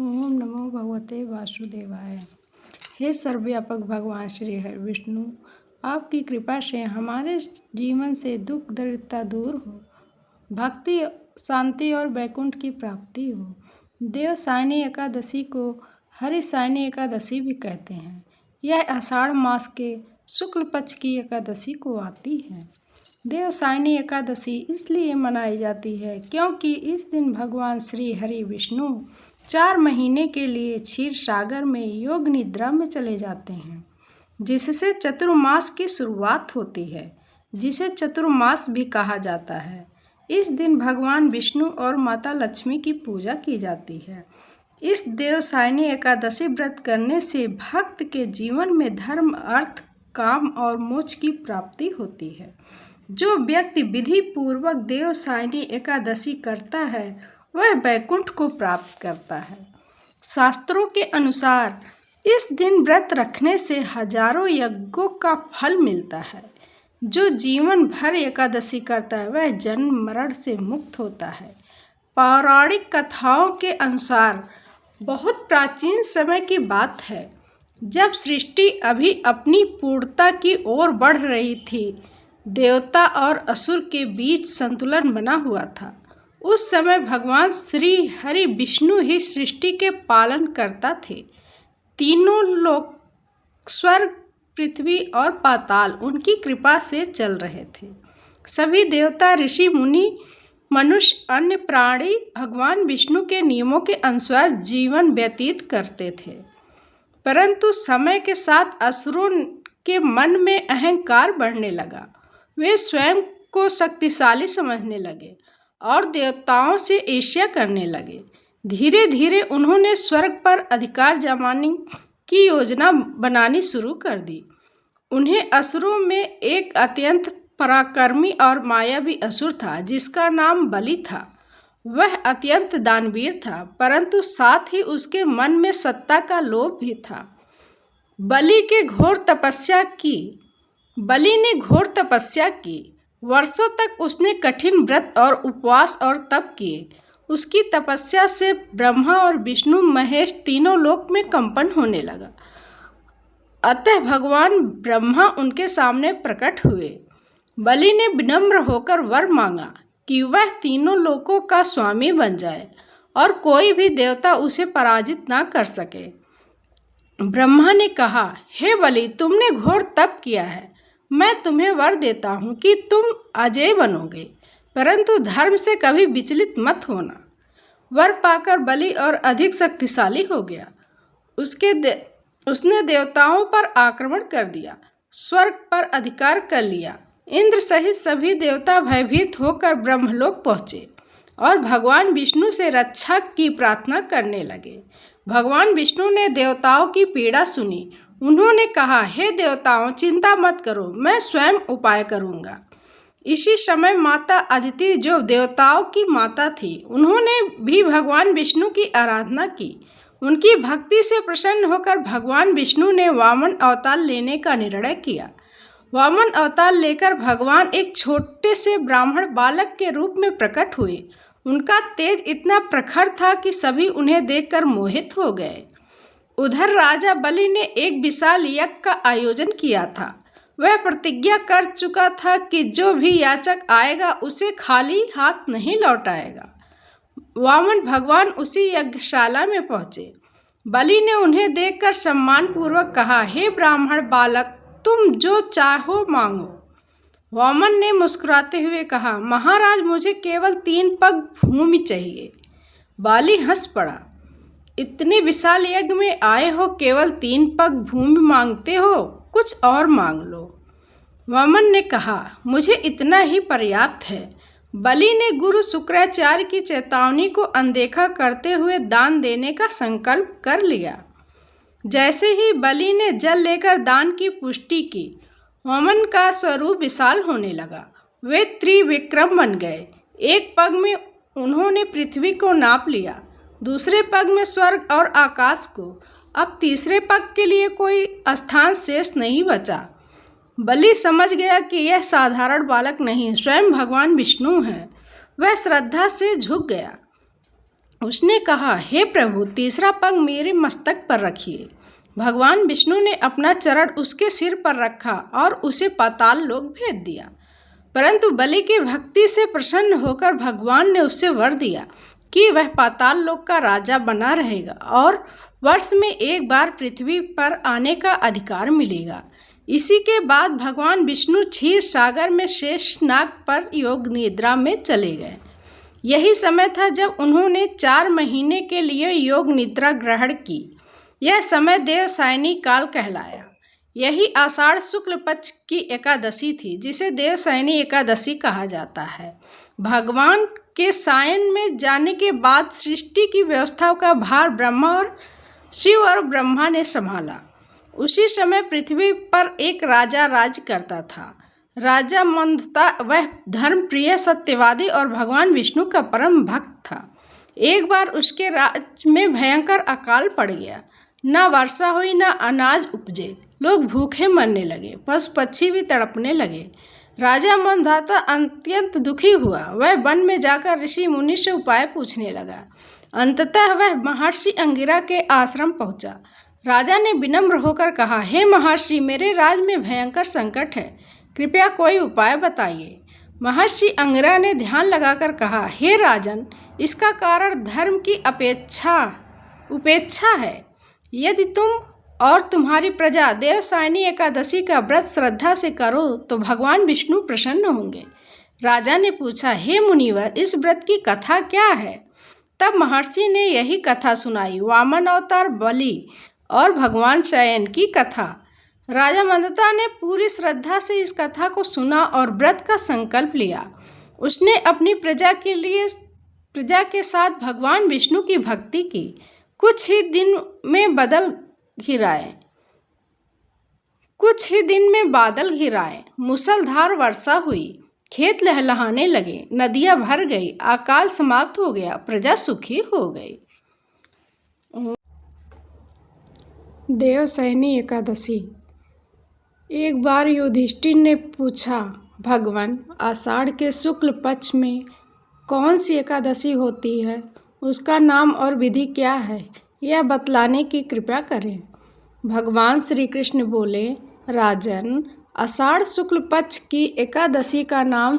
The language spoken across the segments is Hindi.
ओम नमो भगवते वासुदेवाय। हे सर्वव्यापक भगवान श्री हरि विष्णु, आपकी कृपा से हमारे जीवन से दुख दरिद्रता दूर हो, भक्ति शांति और वैकुंठ की प्राप्ति हो। देवसायनी एकादशी को हरिशायनी एकादशी भी कहते हैं। यह आषाढ़ मास के शुक्ल पक्ष की एकादशी को आती है। देवसायनी एकादशी इसलिए मनाई जाती है क्योंकि इस दिन भगवान श्री हरि विष्णु 4 महीने के लिए क्षीर सागर में योग निद्रा में चले जाते हैं, जिससे चतुर्मास की शुरुआत होती है, जिसे चतुर्मास भी कहा जाता है। इस दिन भगवान विष्णु और माता लक्ष्मी की पूजा की जाती है। इस देवसायनी एकादशी व्रत करने से भक्त के जीवन में धर्म, अर्थ, काम और मोक्ष की प्राप्ति होती है। जो व्यक्ति विधि पूर्वक देवसायनी एकादशी करता है वह वैकुंठ को प्राप्त करता है। शास्त्रों के अनुसार इस दिन व्रत रखने से हजारों यज्ञों का फल मिलता है। जो जीवन भर एकादशी करता है वह जन्म मरण से मुक्त होता है। पौराणिक कथाओं के अनुसार बहुत प्राचीन समय की बात है, जब सृष्टि अभी अपनी पूर्णता की ओर बढ़ रही थी। देवता और असुर के बीच संतुलन बना हुआ था। उस समय भगवान श्री हरि विष्णु ही सृष्टि के पालन करता थे। तीनों लोक, स्वर्ग, पृथ्वी और पाताल उनकी कृपा से चल रहे थे। सभी देवता, ऋषि, मुनि, मनुष्य, अन्य प्राणी भगवान विष्णु के नियमों के अनुसार जीवन व्यतीत करते थे। परंतु समय के साथ असुरों के मन में अहंकार बढ़ने लगा। वे स्वयं को शक्तिशाली समझने लगे और देवताओं से ईर्ष्या करने लगे। धीरे धीरे उन्होंने स्वर्ग पर अधिकार जमाने की योजना बनानी शुरू कर दी। उन्हें असुरों में एक अत्यंत पराक्रमी और मायावी असुर था, जिसका नाम बलि था। वह अत्यंत दानवीर था, परंतु साथ ही उसके मन में सत्ता का लोभ भी था। बलि ने घोर तपस्या की। वर्षों तक उसने कठिन व्रत और उपवास और तप किए। उसकी तपस्या से ब्रह्मा और विष्णु महेश तीनों लोक में कंपन होने लगा। अतः भगवान ब्रह्मा उनके सामने प्रकट हुए। बलि ने विनम्र होकर वर मांगा कि वह तीनों लोकों का स्वामी बन जाए और कोई भी देवता उसे पराजित ना कर सके। ब्रह्मा ने कहा, हे बलि, तुमने घोर तप किया है। मैं तुम्हें वर देता हूँ कि तुम अजय बनोगे, परंतु धर्म से कभी विचलित मत होना। वर पाकर बलि और अधिक शक्तिशाली हो गया। उसने देवताओं पर आक्रमण कर दिया, स्वर्ग पर अधिकार कर लिया। इंद्र सहित सभी देवता भयभीत होकर ब्रह्मलोक पहुँचे और भगवान विष्णु से रक्षा की प्रार्थना करने लगे। भगवान विष्णु ने देवताओं की पीड़ा सुनी। उन्होंने कहा, हे देवताओं, चिंता मत करो, मैं स्वयं उपाय करूंगा। इसी समय माता अदिति, जो देवताओं की माता थी, उन्होंने भी भगवान विष्णु की आराधना की। उनकी भक्ति से प्रसन्न होकर भगवान विष्णु ने वामन अवतार लेने का निर्णय किया। वामन अवतार लेकर भगवान एक छोटे से ब्राह्मण बालक के रूप में प्रकट हुए। उनका तेज इतना प्रखर था कि सभी उन्हें देखकर मोहित हो गए। उधर राजा बलि ने एक विशाल यज्ञ का आयोजन किया था। वह प्रतिज्ञा कर चुका था कि जो भी याचक आएगा उसे खाली हाथ नहीं लौटाएगा। वामन भगवान उसी यज्ञशाला में पहुंचे। बलि ने उन्हें देखकर सम्मान पूर्वक कहा, हे ब्राह्मण बालक, तुम जो चाहो मांगो। वामन ने मुस्कुराते हुए कहा, महाराज, मुझे केवल 3 पग भूमि चाहिए। बलि हंस पड़ा, इतने विशाल यज्ञ में आए हो, केवल 3 पग भूमि मांगते हो, कुछ और मांग लो। वामन ने कहा, मुझे इतना ही पर्याप्त है। बलि ने गुरु शुक्राचार्य की चेतावनी को अनदेखा करते हुए दान देने का संकल्प कर लिया। जैसे ही बलि ने जल लेकर दान की पुष्टि की, वामन का स्वरूप विशाल होने लगा। वे त्रिविक्रम बन गए। एक पग में उन्होंने पृथ्वी को नाप लिया, दूसरे पग में स्वर्ग और आकाश को। अब तीसरे पग के लिए कोई स्थान शेष नहीं बचा। बलि समझ गया कि यह साधारण बालक नहीं, स्वयं भगवान विष्णु है। वह श्रद्धा से झुक गया। उसने कहा, हे प्रभु, तीसरा पग मेरे मस्तक पर रखिए। भगवान विष्णु ने अपना चरण उसके सिर पर रखा और उसे पाताल लोक भेज दिया। परंतु बलि की भक्ति से प्रसन्न होकर भगवान ने उससे वर दिया कि वह पाताल लोक का राजा बना रहेगा और वर्ष में एक बार पृथ्वी पर आने का अधिकार मिलेगा। इसी के बाद भगवान विष्णु क्षीर सागर में शेषनाग पर योग निद्रा में चले गए। यही समय था जब उन्होंने 4 महीने के लिए योग निद्रा ग्रहण की। यह समय देवसायनी काल कहलाया। यही आषाढ़ शुक्ल पक्ष की एकादशी थी, जिसे देवसायनी एकादशी कहा जाता है। भगवान के सायन में जाने के बाद सृष्टि की व्यवस्था का भार ब्रह्मा और शिव और ब्रह्मा ने संभाला। उसी समय पृथ्वी पर एक राजा राज करता था। राजा मंदता वह धर्मप्रिय, सत्यवादी और भगवान विष्णु का परम भक्त था। एक बार उसके राज्य में भयंकर अकाल पड़ गया। न वर्षा हुई, न अनाज उपजे। लोग भूखे मरने लगे, पशु पक्षी भी तड़पने लगे। राजा मंदाता अत्यंत दुखी हुआ। वह वन में जाकर ऋषि मुनि से उपाय पूछने लगा। अंततः वह महर्षि अंगिरा के आश्रम पहुंचा। राजा ने विनम्र होकर कहा, हे महर्षि, मेरे राज्य में भयंकर संकट है, कृपया कोई उपाय बताइए। महर्षि अंगिरा ने ध्यान लगाकर कहा, हे राजन, इसका कारण धर्म की उपेक्षा है। यदि तुम और तुम्हारी प्रजा देवसायनी एकादशी का व्रत श्रद्धा से करो तो भगवान विष्णु प्रसन्न होंगे। राजा ने पूछा, हे मुनिवर, इस व्रत की कथा क्या है? तब महर्षि ने यही कथा सुनाई, वामन अवतार बलि और भगवान शयन की कथा। राजा मंदता ने पूरी श्रद्धा से इस कथा को सुना और व्रत का संकल्प लिया। उसने अपनी प्रजा के साथ भगवान विष्णु की भक्ति की। कुछ ही दिन में बादल घिराए, मूसलधार वर्षा हुई, खेत लहलहाने लगे, नदियां भर गई, अकाल समाप्त हो गया, प्रजा सुखी हो गई। देवसायनी एकादशी। एक बार युधिष्ठिर ने पूछा, भगवान, आषाढ़ के शुक्ल पक्ष में कौन सी एकादशी होती है? उसका नाम और विधि क्या है, यह बतलाने की कृपा करें। भगवान श्री कृष्ण बोले, राजन, आषाढ़ शुक्ल पक्ष की एकादशी का नाम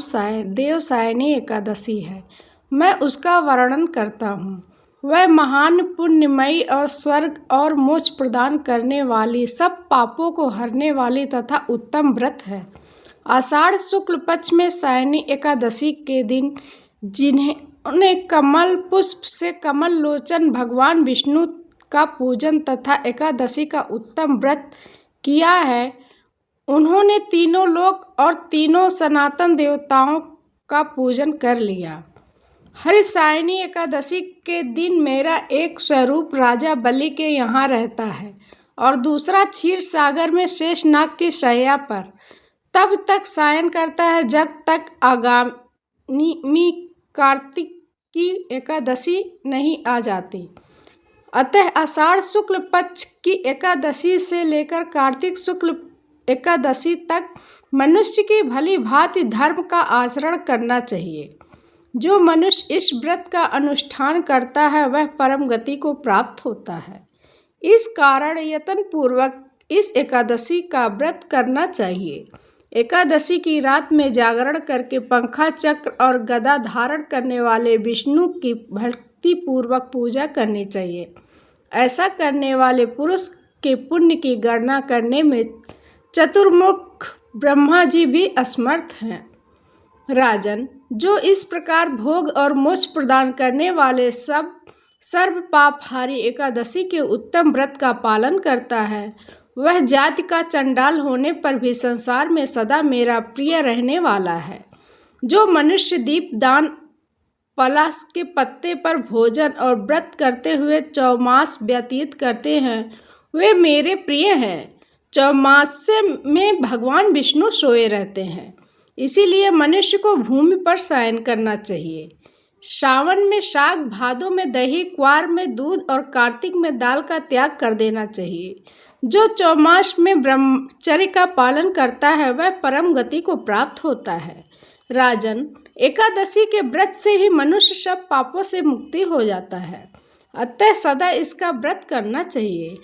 देवसायनी एकादशी है। मैं उसका वर्णन करता हूँ। वह महान, पुण्यमयी और स्वर्ग और मोक्ष प्रदान करने वाली, सब पापों को हरने वाली तथा उत्तम व्रत है। आषाढ़ शुक्ल पक्ष में सायनी एकादशी के दिन जिन्होंने कमल पुष्प से कमल लोचन भगवान विष्णु का पूजन तथा एकादशी का उत्तम व्रत किया है, उन्होंने तीनों लोक और तीनों सनातन देवताओं का पूजन कर लिया। हरिसायनी एकादशी के दिन मेरा एक स्वरूप राजा बलि के यहाँ रहता है और दूसरा क्षीर सागर में शेषनाग की शैया पर तब तक सायन करता है जब तक आगामी कार्तिक की एकादशी नहीं आ जाती। अतः आषाढ़ शुक्ल पक्ष की एकादशी से लेकर कार्तिक शुक्ल एकादशी तक मनुष्य की भली भांति धर्म का आचरण करना चाहिए। जो मनुष्य इस व्रत का अनुष्ठान करता है वह परम गति को प्राप्त होता है। इस कारण यत्न पूर्वक इस एकादशी का व्रत करना चाहिए। एकादशी की रात में जागरण करके पंखा, चक्र और गदा धारण करने वाले विष्णु की भक्ति पूर्वक पूजा करनी चाहिए। ऐसा करने वाले पुरुष के पुण्य की गणना करने में चतुर्मुख ब्रह्मा जी भी असमर्थ हैं। राजन, जो इस प्रकार भोग और मोक्ष प्रदान करने वाले सर्व पापहारी एकादशी के उत्तम व्रत का पालन करता है, वह जाति का चंडाल होने पर भी संसार में सदा मेरा प्रिय रहने वाला है। जो मनुष्य दीपदान, पलाश के पत्ते पर भोजन और व्रत करते हुए चौमास व्यतीत करते हैं, वे मेरे प्रिय हैं। चौमास्य में भगवान विष्णु सोए रहते हैं, इसीलिए मनुष्य को भूमि पर शयन करना चाहिए। सावन में शाक, भादों में दही, क्वार में दूध और कार्तिक में दाल का त्याग कर देना चाहिए। जो चौमास में ब्रह्मचर्य का पालन करता है वह परम गति को प्राप्त होता है। राजन, एकादशी के व्रत से ही मनुष्य सब पापों से मुक्ति हो जाता है। अतः सदा इसका व्रत करना चाहिए।